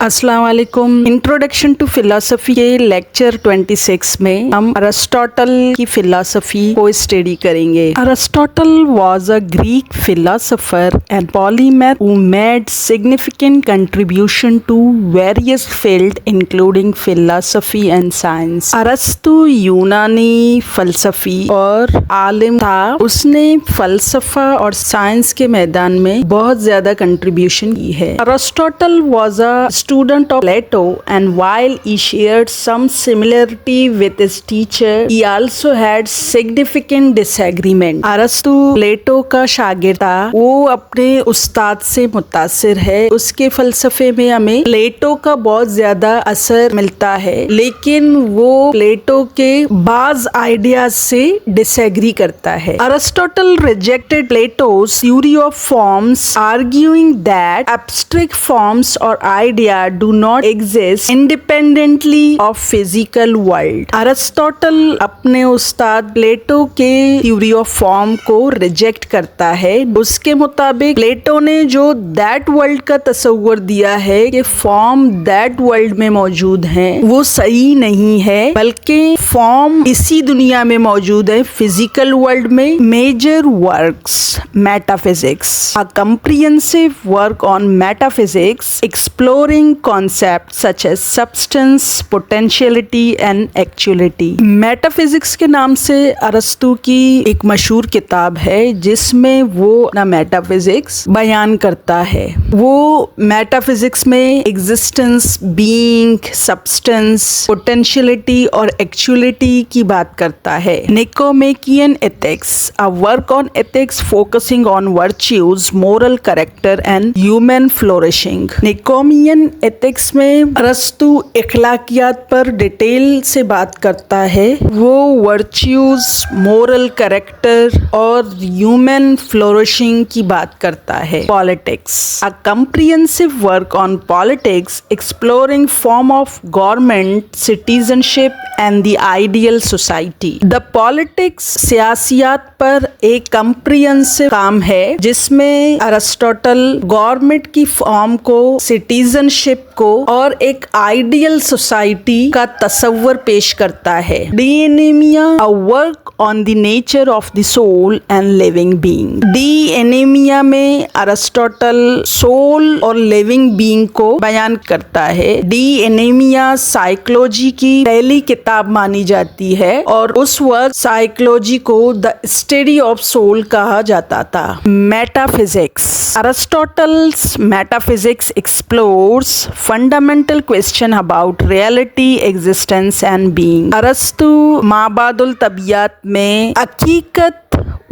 अस्सलाम वालेकुम। Introduction to philosophy के लेक्चर 26 में हम अरिस्टोटल की फिलॉसफी को स्टडी करेंगे। Aristotle was a Greek philosopher and polymath who made significant contribution to various field including philosophy and science. अरस्तु यूनानी फलसफी और आलिम था। उसने फलसफा और साइंस के मैदान में बहुत ज्यादा कंट्रीब्यूशन की है। Aristotle was a student of Plato, and while he shared some similarity with his teacher, he also had significant disagreement. अरस्तु प्लेटो का शागिर्द था। वो अपने उस्ताद से मुतासिर है। उसके फलसफे में हमें प्लेटो का बहुत ज्यादा असर मिलता है, लेकिन वो प्लेटो के बाज आइडियाज से डिसएग्री करता है। Aristotle rejected Plato's theory of forms, arguing that abstract forms or ideas do not exist independently of physical world. Aristotle अपने उस्ताद प्लेटो के थ्योरी ऑफ फॉर्म को रिजेक्ट करता है। उसके मुताबिक प्लेटो ने जो दैट वर्ल्ड का तस्वर दिया है कि फॉर्म दैट वर्ल्ड में मौजूद है, वो सही नहीं है, बल्कि फॉर्म इसी दुनिया में मौजूद है, फिजिकल वर्ल्ड में। Major works metaphysics, a comprehensive work on metaphysics exploring concepts such as substance, potentiality and actuality. Metaphysics के नाम से अरस्तु की एक मशहूर किताब है, जिसमें वो अपना मेटाफिजिक्स बयान करता है। वो मेटाफिजिक्स में एग्जिस्टेंस, बीइंग, सब्सटेंस, पोटेंशियलिटी और एक्चुअलिटी की बात करता है। Nicomachean ethics, a work on ethics focusing on virtues, moral character and human flourishing. Nicomachean ethics में अरस्तु इखलाकियात पर डिटेल से बात करता है। वो वर्च्यूज, मोरल कैरेक्टर और ह्यूमन फ्लोरिशिंग की बात करता है। Politics, a comprehensive work on politics exploring form of government, citizenship and the ideal society. The politics सियासियात पर एक कम्प्रिहेंसिव काम है, जिसमें अरिस्टोटल गवर्नमेंट की फॉर्म को, सिटीजनशिप को और एक आइडियल सोसाइटी का तस्वर पेश करता है। De Anima, a work on the nature of the soul and living being. De Anima में अरिस्टोटल सोल और लिविंग बीइंग को बयान करता है। डी एनीमिया साइकोलॉजी की पहली किताब मानी जाती है और उस वक्त साइकोलॉजी को द स्टडी ऑफ सोल कहा जाता था। Metaphysics, Aristotle's metaphysics explores fundamental question about reality, existence and being. अरस्तु माबादुल तबियत में हकीकत,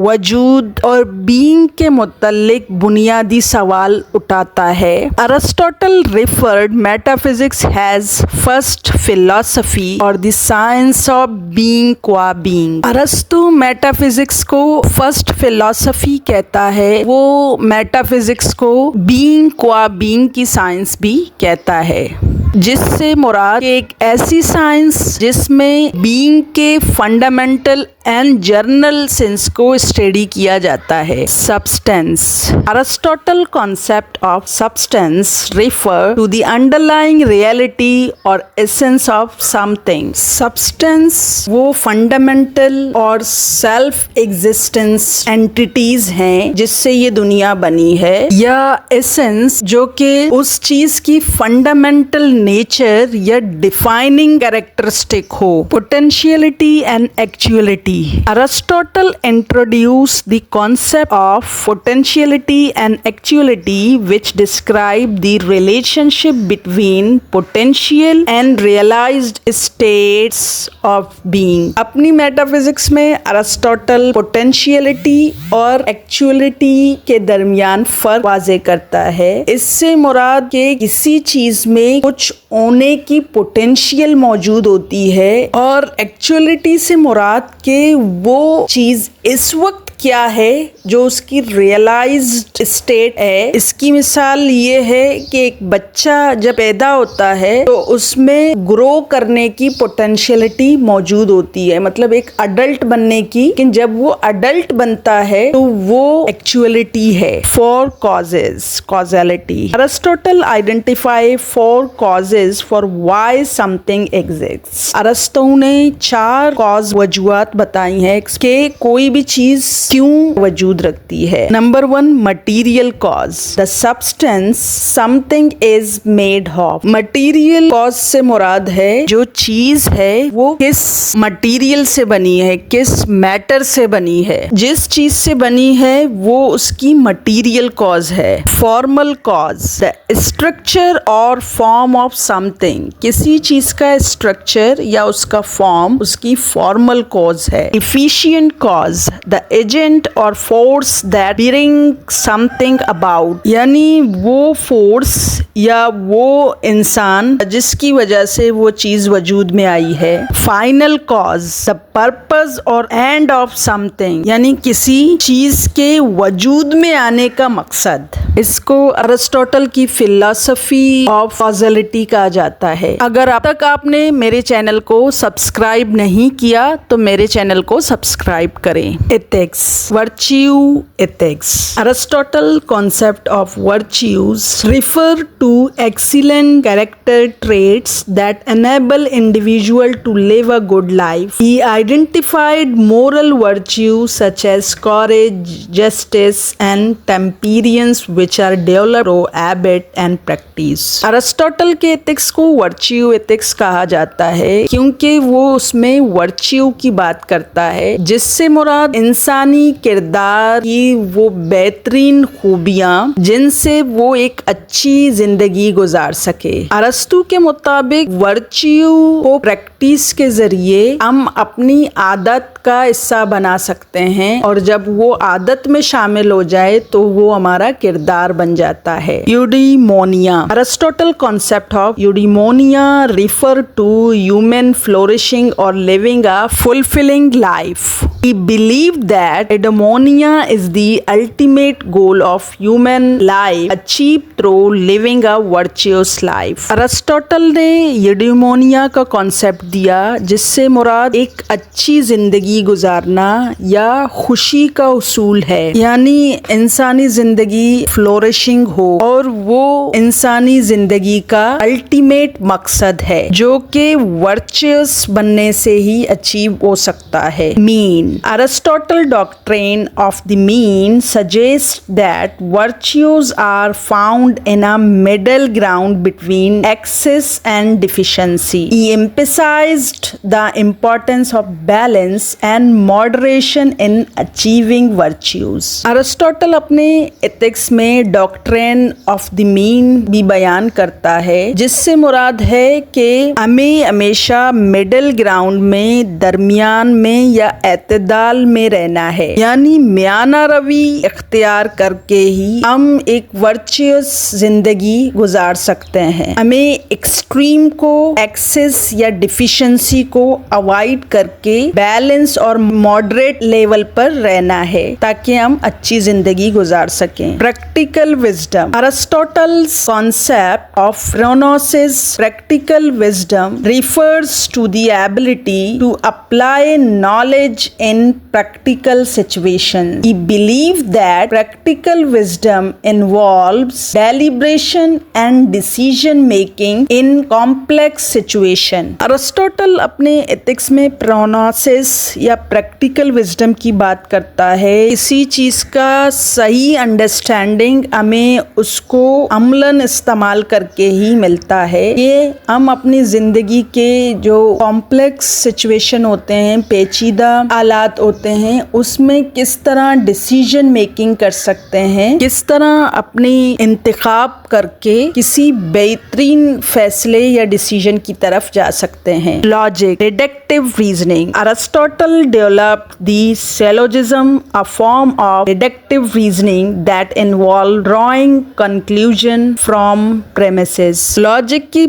वजूद और बीइंग के मुतल्लिक बुनियादी सवाल उठाता है। Aristotle referred metaphysics has first philosophy और द साइंस ऑफ बीइंग क्वा बीइंग। अरस्तु मेटाफिजिक्स को फर्स्ट फिलॉसफी कहता है। वो मेटाफिजिक्स को बीइंग क्वा बीइंग की साइंस भी कहता है, जिससे मुराद एक ऐसी साइंस जिसमें बीइंग के फंडामेंटल एंड जर्नल सेंस को स्टडी किया जाता है। Substance, Aristotle concept of substance refer to the underlying reality और एसेंस ऑफ समथिंग। सब्सटेंस वो फंडामेंटल और सेल्फ एग्जिस्टेंस एंटिटीज हैं जिससे ये दुनिया बनी है, या एसेंस जो कि उस चीज की फंडामेंटल नेचर या डिफाइनिंग कैरेक्टरिस्टिक हो। Potentiality and actuality, Aristotle introduced the concept of potentiality and actuality, which describe the relationship between potential and realized states of being. अपनी मेटाफिजिक्स में अरिस्टोटल पोटेंशियलिटी और एक्चुअलिटी के दरमियान फर्क वाज़े करता है। इससे मुराद के किसी चीज में कुछ होने की पोटेंशियल मौजूद होती है, और एक्चुअलिटी से मुराद के वो चीज इस वक्त क्या है, जो उसकी रियलाइज्ड स्टेट है। इसकी मिसाल ये है कि एक बच्चा जब पैदा होता है तो उसमें ग्रो करने की पोटेंशियलिटी मौजूद होती है, मतलब एक अडल्ट बनने की। लेकिन जब वो अडल्ट बनता है तो वो एक्चुअलिटी है। 4 causes, causality. Aristotle identify 4 causes for why something exists. अरस्तु ने 4 कॉज वजूहात बताई हैं कि कोई भी चीज क्यों वजूद रखती है। Number 1, material cause, the substance something is made of. Material cause से मुराद है जो चीज है वो किस मटीरियल से बनी है, किस मैटर से बनी है। जिस चीज से बनी है वो उसकी मटीरियल कॉज है। फॉर्मल कॉज, द स्ट्रक्चर और फॉर्म ऑफ समथिंग, किसी चीज का स्ट्रक्चर या उसका फॉर्म उसकी फॉर्मल कॉज है। एफिशिएंट कॉज, द एजेंट और force that bring something about, यानी वो फोर्स या वो इंसान जिसकी वजह से वो चीज वजूद में आई है। फाइनल कॉज, द पर्पस और एंड ऑफ समथिंग, यानी किसी चीज के वजूद में आने का मकसद। इसको अरिस्टोटल की फिलॉसफी ऑफ कॉज़लिटी कहा जाता है। अगर अब तक आपने मेरे चैनल को सब्सक्राइब नहीं किया तो मेरे चैनल को सब्सक्राइब करें। Ethics, virtue ethics. Aristotle concept of virtues refer to excellent character traits that enable individual to live a good life. He identified moral virtues such as courage, justice and temperance which are developed through habit and practice. Aristotle के ethics को virtue ethics कहा जाता है क्योंकि वो उसमें virtue की बात करता है, जिससे मुराद इंसानी किरदार की वो बेहतरीन खूबियां जिनसे वो एक अच्छी जिंदगी गुजार सके। अरस्तु के मुताबिक वर्च्यू को प्रैक्टिस के जरिए हम अपनी आदत का हिस्सा बना सकते हैं और जब वो आदत में शामिल हो जाए तो वो हमारा किरदार बन जाता है। Eudaimonia, Aristotle concept of eudaimonia refer to human flourishing और living a fulfilling life. He believed that eudaimonia is the ultimate goal of human life achieved through living a virtuous life. Aristotle ने यूडीमोनिया का concept दिया जिससे मुराद एक अच्छी जिंदगी गुजारना या खुशी का उसूल है, यानी इंसानी जिंदगी फ्लोरिशिंग हो और वो इंसानी जिंदगी का अल्टीमेट मकसद है जो कि वर्चुअस बनने से ही अचीव हो सकता है। Mean, Aristotle doctrine of the mean suggests that virtues are found in a middle ground between excess and deficiency. He emphasized the importance of balance and moderation in achieving virtues. Aristotle अपने ethics में doctrine of the mean भी बयान करता है, जिससे मुराद है कि हमें हमेशा मिडल ग्राउंड में, दरमियान में या दाल में रहना है, यानी म्याना रवि इख्तियार करके ही हम एक वर्चुअस जिंदगी गुजार सकते हैं। हमें एक्सट्रीम को, एक्सेस या डिफिशिएंसी को अवॉइड करके बैलेंस और मॉडरेट लेवल पर रहना है ताकि हम अच्छी जिंदगी गुजार सकें। Practical wisdom, Aristotle's concept of phronesis practical wisdom refers to the ability to apply knowledge in practical situations. He believed that practical wisdom involves deliberation and decision making in complex situations. Aristotle अपने ethics में प्रोनोसिस या practical wisdom की बात करता है। किसी चीज का सही अंडरस्टैंडिंग हमें उसको अमलन इस्तेमाल करके ही मिलता है। ये हम अपनी जिंदगी के जो कॉम्प्लेक्स सिचुएशन होते हैं, पेचीदा हालात होते हैं, उसमें किस तरह डिसीजन मेकिंग कर सकते हैं, किस तरह अपनी इंतखाब करके किसी बेहतरीन फैसले या डिसीजन की तरफ जा सकते हैं। Logic, deductive reasoning. Aristotle developed the syllogism, a form of deductive reasoning that involve drawing conclusion from premises. Logic की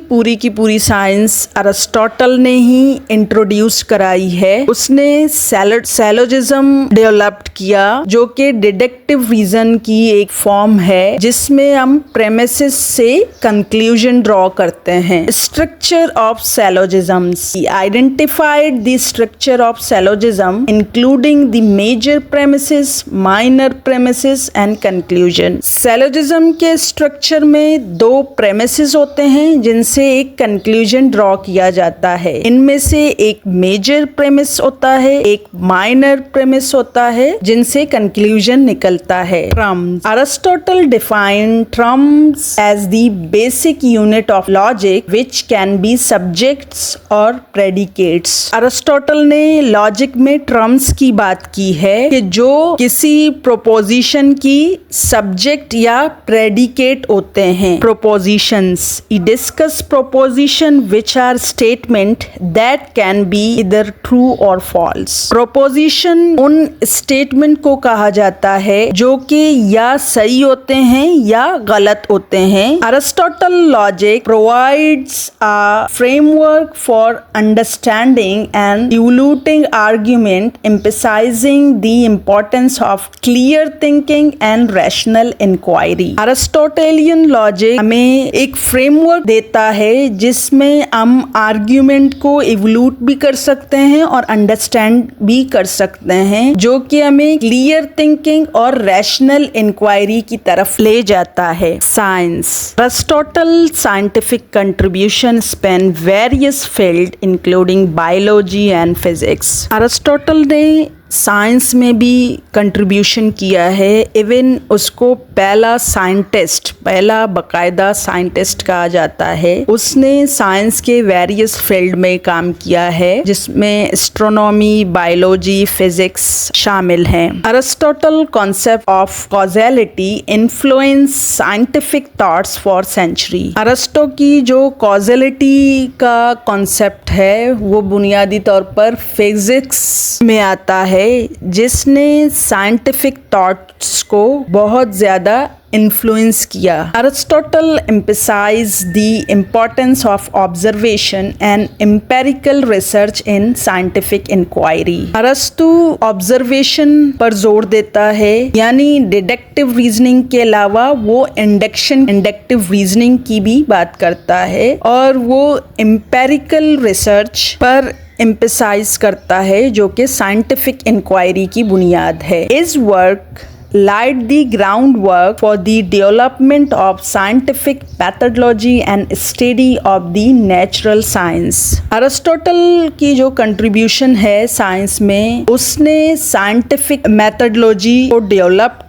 पूरी साइंस अरिस्टोटल ने ही इंट्रोड्यूस कराई है। उसने सिलोजिज्म डेवलप्ड किया जो कि डिडक्टिव रीजन की एक फॉर्म है, जिसमें हम प्रेमिसेस से कंक्लूजन ड्रॉ करते हैं। Structure of syllogisms. He identified the structure of syllogism including the major premises, minor premises and conclusion। Syllogism के स्ट्रक्चर में दो premises होते हैं जिनसे एक conclusion ड्रॉ किया जाता है। इनमें से एक major premise होता है, एक minor premise होता है जिनसे conclusion निकलता है। Terms। Aristotle defined terms as the basic unit of logic which can be subjects or predicates। Aristotle ने लॉजिक में टर्म्स की बात की है कि जो किसी प्रोपोजिशन की सब्जेक्ट या प्रेडिकेट होते हैं। Propositions. He discuss proposition which are statement that can be either true or false। Proposition उन स्टेटमेंट को कहा जाता है जो कि या सही होते हैं या गलत होते हैं। Aristotle logic provides a framework for understanding and evaluating argument, emphasizing the importance of clear thinking and rational inquiry। Aristotelian logic हमें एक framework देता है जिसमें हम argument को evaluate भी कर सकते हैं और understand भी कर सकते हैं, जो कि हमें clear thinking और rational inquiry की तरफ ले जाता है। Science। Aristotle's scientific contribution span various fields including biology and physics। Aristotle ने साइंस में भी कंट्रीब्यूशन किया है। इवन उसको पहला बाकायदा साइंटिस्ट कहा जाता है। उसने साइंस के वेरियस फील्ड में काम किया है, जिसमें एस्ट्रोनॉमी, बायोलॉजी, फिजिक्स शामिल हैं। Aristotle concept of causality influence scientific thoughts for century. Aristotle की जो कॉजेलिटी का कॉन्सेप्ट है वो बुनियादी तौर पर फिजिक्स में आता है, जिसने साइंटिफिक थॉट्स को बहुत ज्यादा इन्फ्लुएंस किया। Aristotle emphasized the importance of observation and empirical research in scientific inquiry। Aristo observation पर जोर देता है, यानी डिडक्टिव रीजनिंग के अलावा वो इंडक्टिव रीजनिंग की भी बात करता है, और वो एम्पेरिकल रिसर्च पर एम्फसाइज करता है जो कि साइंटिफिक इंक्वायरी की बुनियाद है। इस work laid the groundwork for the development of scientific methodology and study of the natural science। Aristotle की जो कंट्रीब्यूशन है साइंस में, उसने साइंटिफिक मेथडोलॉजी को डेवलप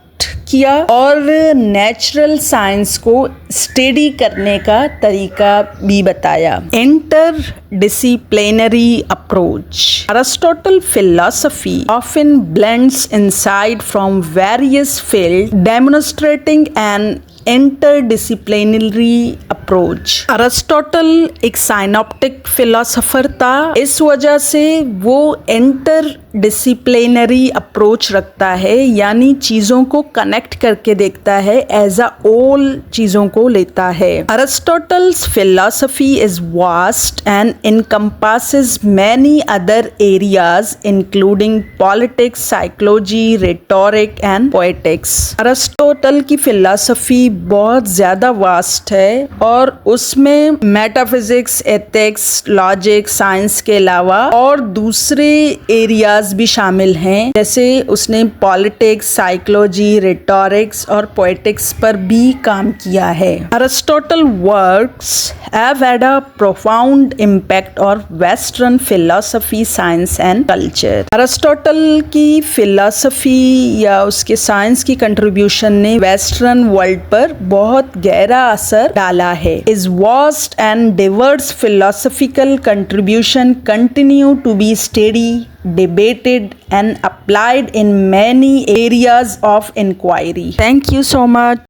किया और नेचुरल साइंस को स्टडी करने का तरीका भी बताया। Inter disciplinary approach. Aristotle philosophy often blends insight from various fields, demonstrating an interdisciplinary approach। Aristotle एक साइनोप्टिक फिलोसोफर था, इस वजह से वो इंटरडिसिप्लिनरी अप्रोच रखता है, यानी चीज़ों को कनेक्ट करके देखता है, एज अ होल चीज़ों को लेता है। Aristotle's philosophy is vast and encompasses many other areas including politics, psychology, rhetoric and poetics। Aristotle की फिलॉसफी बहुत ज़्यादा वास्ट है और उसमें मेटाफिजिक्स, एथिक्स, लॉजिक, साइंस के अलावा और दूसरे एरियाज भी शामिल हैं, जैसे उसने पॉलिटिक्स, साइकोलॉजी, रिटोरिक्स और पोएटिक्स पर भी काम किया है। Aristotle works have had a profound impact और western philosophy, science and culture. Aristotle की फिलॉसफी या उसके साइंस की कंट्रीब्यूशन ने वेस्टर्न वर्ल्ड पर बहुत गहरा असर डाला है। His vast and diverse philosophical contribution continue to be studied, debated and applied in many areas of inquiry. Thank you so much.